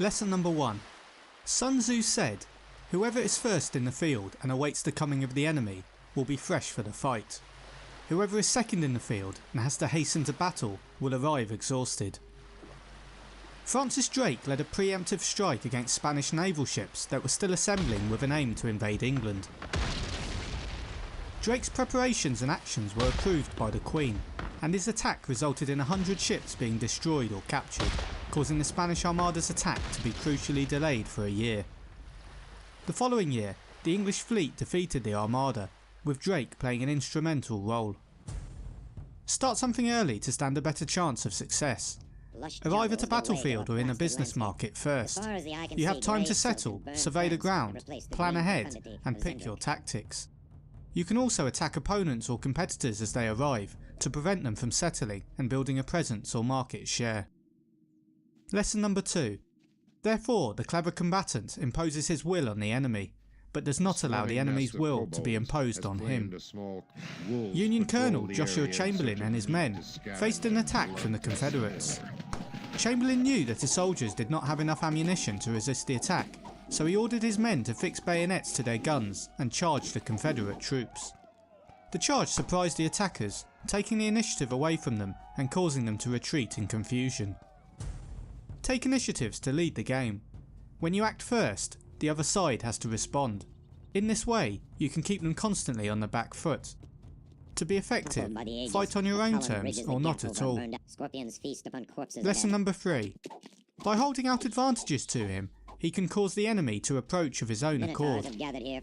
Lesson number 1. Sun Tzu said, "Whoever is first in the field and awaits the coming of the enemy will be fresh for the fight. Whoever is second in the field and has to hasten to battle will arrive exhausted." Francis Drake led a preemptive strike against Spanish naval ships that were still assembling with an aim to invade England. Drake's preparations and actions were approved by the Queen, and his attack resulted in 100 ships being destroyed or captured, causing the Spanish Armada's attack to be crucially delayed for a year. The following year, the English fleet defeated the Armada, with Drake playing an instrumental role. Start something early to stand a better chance of success. Arrive at a battlefield or in a business market first. You have time to settle, survey the ground, plan ahead, and pick your tactics. You can also attack opponents or competitors as they arrive, to prevent them from settling and building a presence or market share. Lesson number 2. Therefore, the clever combatant imposes his will on the enemy, but does not allow the enemy's will to be imposed on him. Union Colonel Joshua Chamberlain and his men faced an attack from the Confederates. Chamberlain knew that his soldiers did not have enough ammunition to resist the attack, so he ordered his men to fix bayonets to their guns and charge the Confederate troops. The charge surprised the attackers, taking the initiative away from them and causing them to retreat in confusion. Take initiatives to lead the game. When you act first, the other side has to respond. In this way, you can keep them constantly on the back foot. To be effective, fight on your own terms or not at all. Lesson number 3. By holding out advantages to him, he can cause the enemy to approach of his own accord,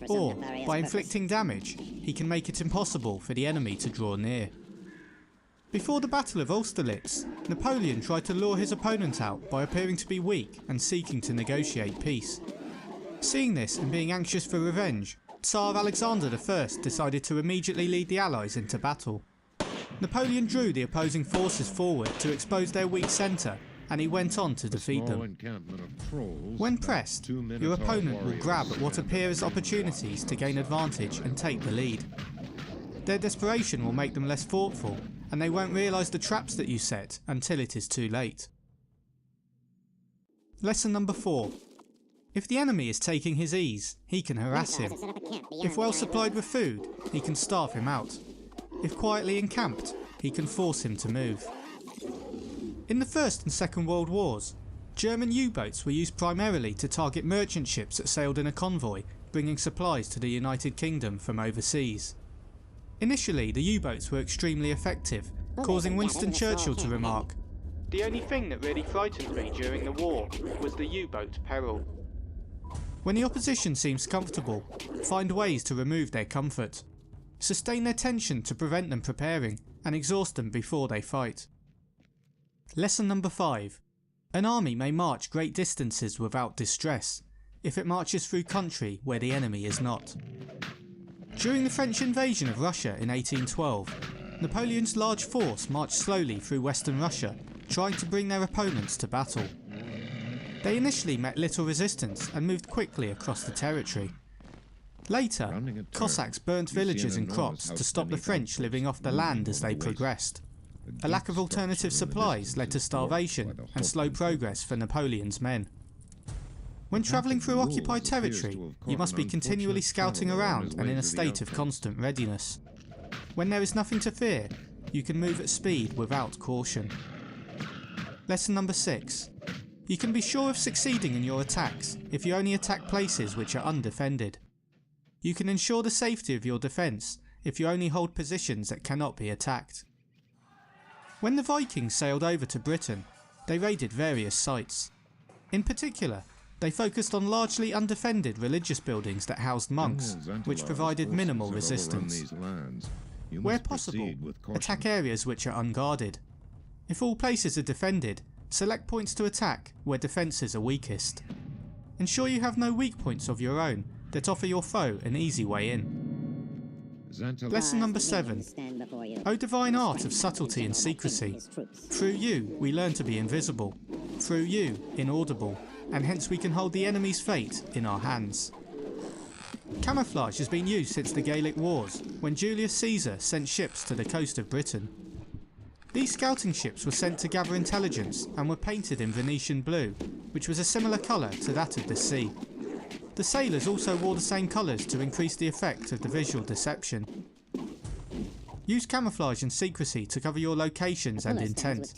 or by inflicting damage, he can make it impossible for the enemy to draw near. Before the Battle of Austerlitz, Napoleon tried to lure his opponent out by appearing to be weak and seeking to negotiate peace. Seeing this and being anxious for revenge, Tsar Alexander I decided to immediately lead the Allies into battle. Napoleon drew the opposing forces forward to expose their weak centre, and he went on to defeat them. When pressed, your opponent will grab at what appear as opportunities to gain advantage and take the lead. Their desperation will make them less thoughtful, and they won't realise the traps that you set until it is too late. Lesson number 4. If the enemy is taking his ease, he can harass him. If well supplied with food, he can starve him out. If quietly encamped, he can force him to move. In the First and Second World Wars, German U-boats were used primarily to target merchant ships that sailed in a convoy, bringing supplies to the United Kingdom from overseas. Initially, the U-boats were extremely effective, causing Winston Churchill to remark, "The only thing that really frightened me during the war was the U-boat peril." When the opposition seems comfortable, find ways to remove their comfort. Sustain their tension to prevent them preparing, and exhaust them before they fight. Lesson number 5. An army may march great distances without distress, if it marches through country where the enemy is not. During the French invasion of Russia in 1812, Napoleon's large force marched slowly through western Russia, trying to bring their opponents to battle. They initially met little resistance and moved quickly across the territory. Later, Cossacks burnt villages and crops to stop the French living off the land as they progressed. A lack of alternative supplies led to starvation and slow progress for Napoleon's men. When travelling through occupied territory, you must be continually scouting around and in a state of constant readiness. When there is nothing to fear, you can move at speed without caution. Lesson number 6. You can be sure of succeeding in your attacks if you only attack places which are undefended. You can ensure the safety of your defence if you only hold positions that cannot be attacked. When the Vikings sailed over to Britain, they raided various sites. In particular, they focused on largely undefended religious buildings that housed monks, which provided minimal resistance. Where possible, attack areas which are unguarded. If all places are defended, select points to attack where defences are weakest. Ensure you have no weak points of your own that offer your foe an easy way in. Lesson number 7. O divine art of subtlety and secrecy. Through you we learn to be invisible, through you inaudible, and hence we can hold the enemy's fate in our hands. Camouflage has been used since the Gaelic Wars, when Julius Caesar sent ships to the coast of Britain. These scouting ships were sent to gather intelligence and were painted in Venetian blue, which was a similar colour to that of the sea. The sailors also wore the same colours to increase the effect of the visual deception. Use camouflage and secrecy to cover your locations and intent.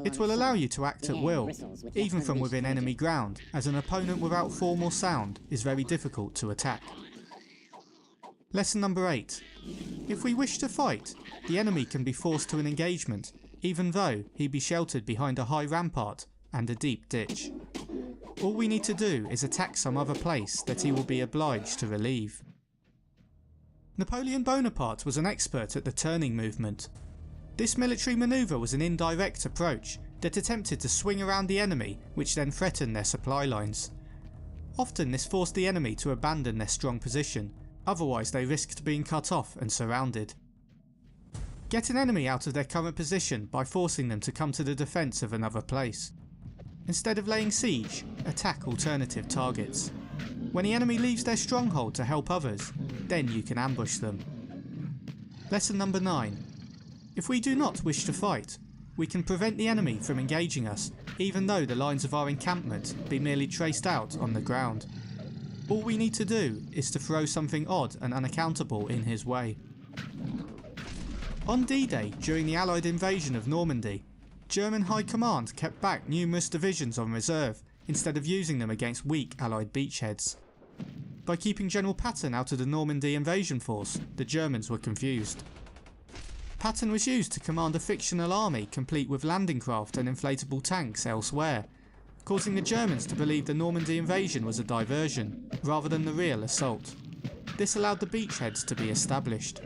It will allow you to act at will, even from within enemy ground, as an opponent without form or sound is very difficult to attack. Lesson number 8. If we wish to fight, the enemy can be forced to an engagement, even though he be sheltered behind a high rampart and a deep ditch. All we need to do is attack some other place that he will be obliged to relieve. Napoleon Bonaparte was an expert at the turning movement. This military manoeuvre was an indirect approach that attempted to swing around the enemy, which then threatened their supply lines. Often this forced the enemy to abandon their strong position, otherwise they risked being cut off and surrounded. Get an enemy out of their current position by forcing them to come to the defence of another place. Instead of laying siege, attack alternative targets. When the enemy leaves their stronghold to help others, then you can ambush them. Lesson number 9. If we do not wish to fight, we can prevent the enemy from engaging us, even though the lines of our encampment be merely traced out on the ground. All we need to do is to throw something odd and unaccountable in his way. On D-Day, during the Allied invasion of Normandy, German High Command kept back numerous divisions on reserve instead of using them against weak Allied beachheads. By keeping General Patton out of the Normandy invasion force, the Germans were confused. Patton was used to command a fictional army complete with landing craft and inflatable tanks elsewhere, causing the Germans to believe the Normandy invasion was a diversion, rather than the real assault. This allowed the beachheads to be established.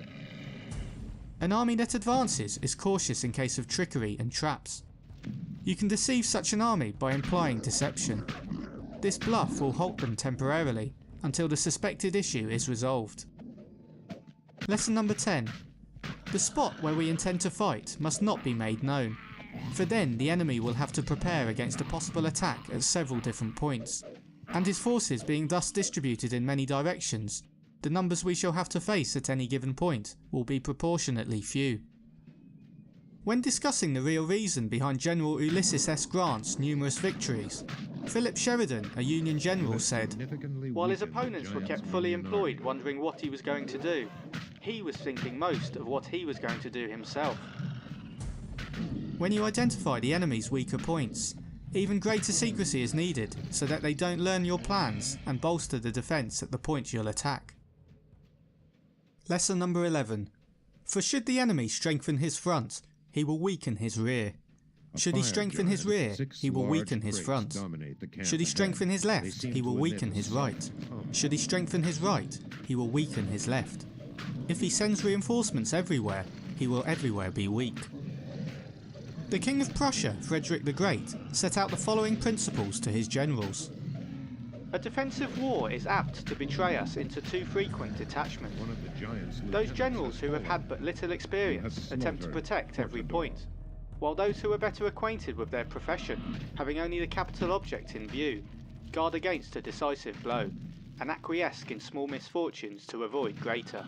An army that advances is cautious in case of trickery and traps. You can deceive such an army by implying deception. This bluff will halt them temporarily, until the suspected issue is resolved. Lesson number 10. The spot where we intend to fight must not be made known, for then the enemy will have to prepare against a possible attack at several different points, and his forces being thus distributed in many directions, the numbers we shall have to face at any given point will be proportionately few. When discussing the real reason behind General Ulysses S. Grant's numerous victories, Philip Sheridan, a Union general, said, "While his opponents were kept fully employed wondering what he was going to do, he was thinking most of what he was going to do himself." When you identify the enemy's weaker points, even greater secrecy is needed so that they don't learn your plans and bolster the defence at the point you'll attack. Lesson number 11. For should the enemy strengthen his front, he will weaken his rear. Should he strengthen his rear, he will weaken his front. Should he strengthen his left, he will weaken his right. Should he strengthen his right, he will weaken his left. If he sends reinforcements everywhere, he will everywhere be weak. The King of Prussia, Frederick the Great, set out the following principles to his generals. A defensive war is apt to betray us into too frequent detachment. Those generals who have had but little experience attempt to protect every point, while those who are better acquainted with their profession, having only the capital object in view, guard against a decisive blow, and acquiesce in small misfortunes to avoid greater.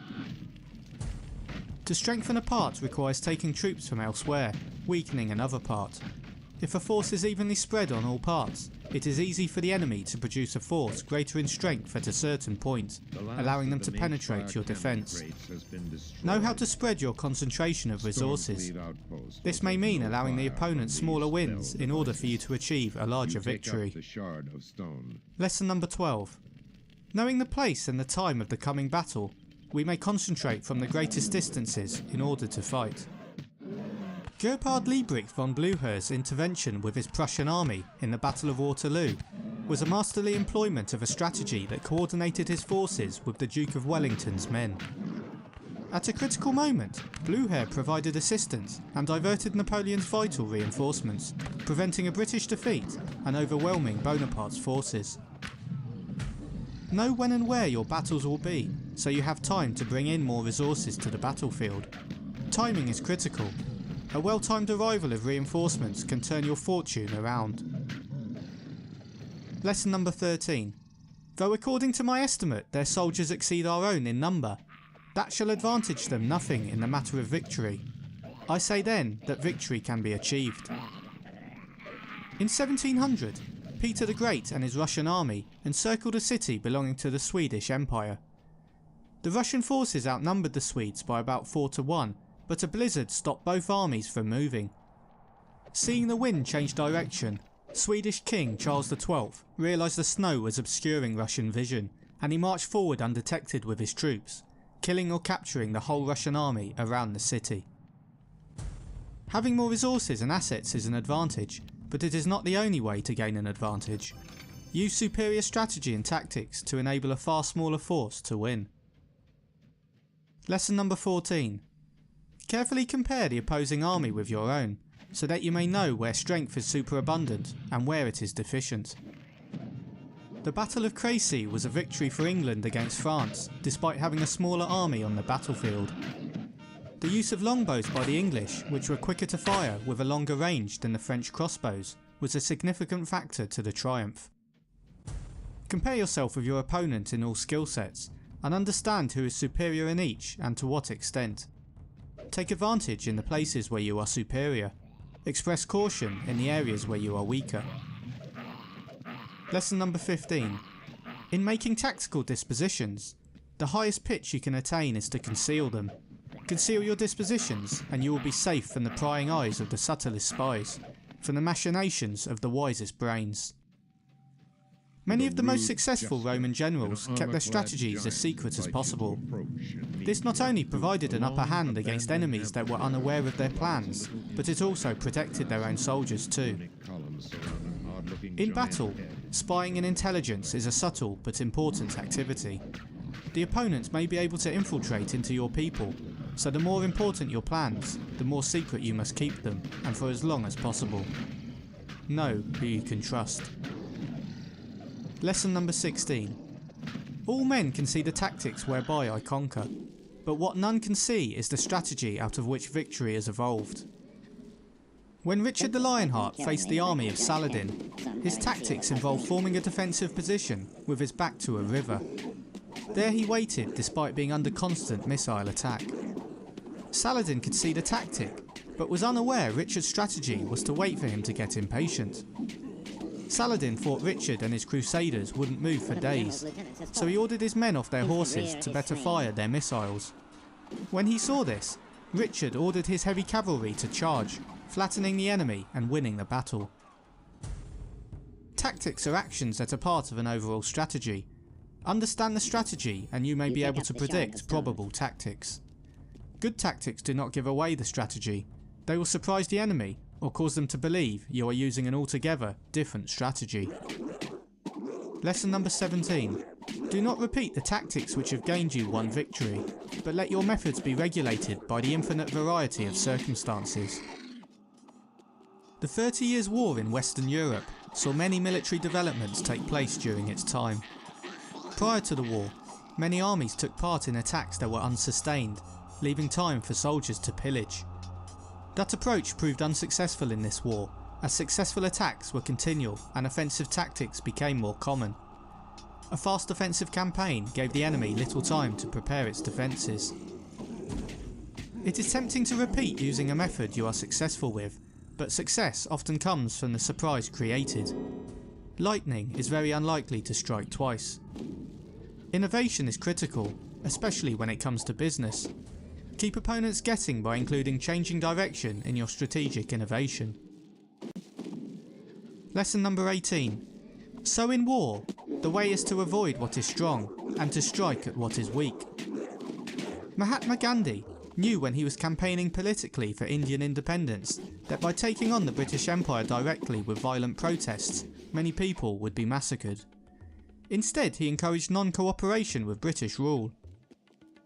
To strengthen a part requires taking troops from elsewhere, weakening another part. If a force is evenly spread on all parts, it is easy for the enemy to produce a force greater in strength at a certain point, allowing them to penetrate your defence. Know how to spread your concentration of resources. This may mean allowing the opponent smaller wins in order for you to achieve a larger victory. Lesson number 12. Knowing the place and the time of the coming battle, we may concentrate from the greatest distances in order to fight. Gebhard Liebrich von Blücher's intervention with his Prussian army in the Battle of Waterloo was a masterly employment of a strategy that coordinated his forces with the Duke of Wellington's men. At a critical moment, Blücher provided assistance and diverted Napoleon's vital reinforcements, preventing a British defeat and overwhelming Bonaparte's forces. Know when and where your battles will be, so you have time to bring in more resources to the battlefield. Timing is critical. A well-timed arrival of reinforcements can turn your fortune around. Lesson number 13. Though according to my estimate their soldiers exceed our own in number, that shall advantage them nothing in the matter of victory. I say then that victory can be achieved. In 1700, Peter the Great and his Russian army encircled a city belonging to the Swedish Empire. The Russian forces outnumbered the Swedes by about 4 to 1, but a blizzard stopped both armies from moving. Seeing the wind change direction, Swedish King Charles XII realised the snow was obscuring Russian vision, and he marched forward undetected with his troops, killing or capturing the whole Russian army around the city. Having more resources and assets is an advantage, but it is not the only way to gain an advantage. Use superior strategy and tactics to enable a far smaller force to win. Lesson number 14. Carefully compare the opposing army with your own, so that you may know where strength is superabundant and where it is deficient. The Battle of Crécy was a victory for England against France, despite having a smaller army on the battlefield. The use of longbows by the English, which were quicker to fire with a longer range than the French crossbows, was a significant factor to the triumph. Compare yourself with your opponent in all skill sets, and understand who is superior in each and to what extent. Take advantage in the places where you are superior. Express caution in the areas where you are weaker. Lesson number 15. In making tactical dispositions, the highest pitch you can attain is to conceal them. Conceal your dispositions and you will be safe from the prying eyes of the subtlest spies, from the machinations of the wisest brains. Many of the most successful Roman generals kept their strategies as secret as possible. This not only provided an upper hand against enemies that were unaware of their plans, but it also protected their own soldiers too. In battle, spying and intelligence is a subtle but important activity. The opponent may be able to infiltrate into your people, so the more important your plans, the more secret you must keep them, and for as long as possible. Know who you can trust. Lesson number 16. All men can see the tactics whereby I conquer, but what none can see is the strategy out of which victory is evolved. When Richard the Lionheart faced the army of Saladin, his tactics involved forming a defensive position with his back to a river. There he waited despite being under constant missile attack. Saladin could see the tactic, but was unaware Richard's strategy was to wait for him to get impatient. Saladin thought Richard and his crusaders wouldn't move for days, so he ordered his men off their horses to better fire their missiles. When he saw this, Richard ordered his heavy cavalry to charge, flattening the enemy and winning the battle. Tactics are actions that are part of an overall strategy. Understand the strategy and you may be able to predict probable tactics. Good tactics do not give away the strategy. They will surprise the enemy or cause them to believe you are using an altogether different strategy. Lesson number 17. Do not repeat the tactics which have gained you one victory, but let your methods be regulated by the infinite variety of circumstances. The 30 Years' War in Western Europe saw many military developments take place during its time. Prior to the war, many armies took part in attacks that were unsustained, leaving time for soldiers to pillage. That approach proved unsuccessful in this war, as successful attacks were continual and offensive tactics became more common. A fast offensive campaign gave the enemy little time to prepare its defences. It is tempting to repeat using a method you are successful with, but success often comes from the surprise created. Lightning is very unlikely to strike twice. Innovation is critical, especially when it comes to business. Keep opponents guessing by including changing direction in your strategic innovation. Lesson number 18. So in war, the way is to avoid what is strong and to strike at what is weak. Mahatma Gandhi knew when he was campaigning politically for Indian independence that by taking on the British Empire directly with violent protests, many people would be massacred. Instead, he encouraged non-cooperation with British rule.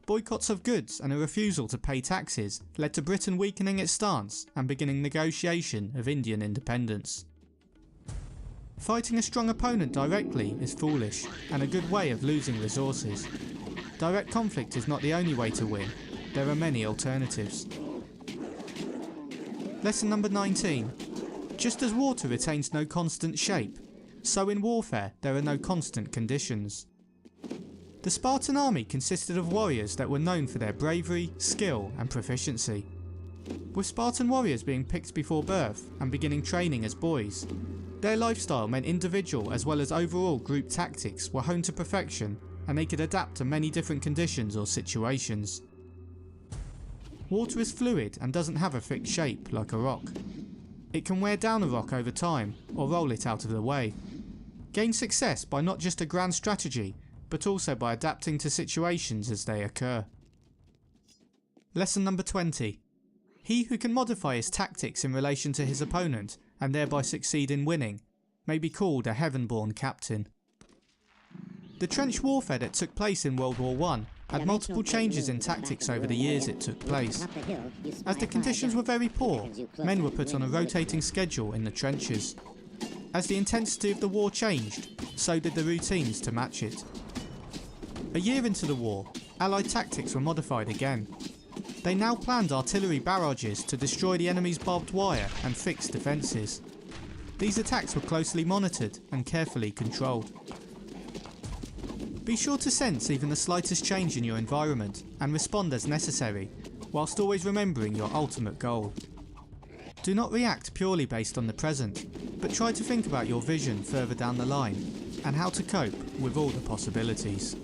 Boycotts of goods and a refusal to pay taxes led to Britain weakening its stance and beginning negotiation of Indian independence. Fighting a strong opponent directly is foolish and a good way of losing resources. Direct conflict is not the only way to win. There are many alternatives. Lesson number 19. Just as water retains no constant shape, so in warfare there are no constant conditions. The Spartan army consisted of warriors that were known for their bravery, skill and proficiency. With Spartan warriors being picked before birth and beginning training as boys, Their lifestyle meant individual as well as overall group tactics were honed to perfection, and they could adapt to many different conditions or situations. Water is fluid and doesn't have a fixed shape like a rock. It can wear down a rock over time or roll it out of the way. Gain success by not just a grand strategy, but also by adapting to situations as they occur. Lesson number 20. He who can modify his tactics in relation to his opponent and thereby succeed in winning may be called a heaven-born captain. The trench warfare that took place in World War I had multiple changes in tactics over the years it took place. As the conditions were very poor, men were put on a rotating schedule in the trenches. As the intensity of the war changed, so did the routines to match it. A year into the war, Allied tactics were modified again. They now planned artillery barrages to destroy the enemy's barbed wire and fixed defences. These attacks were closely monitored and carefully controlled. Be sure to sense even the slightest change in your environment and respond as necessary, whilst always remembering your ultimate goal. Do not react purely based on the present, but try to think about your vision further down the line and how to cope with all the possibilities.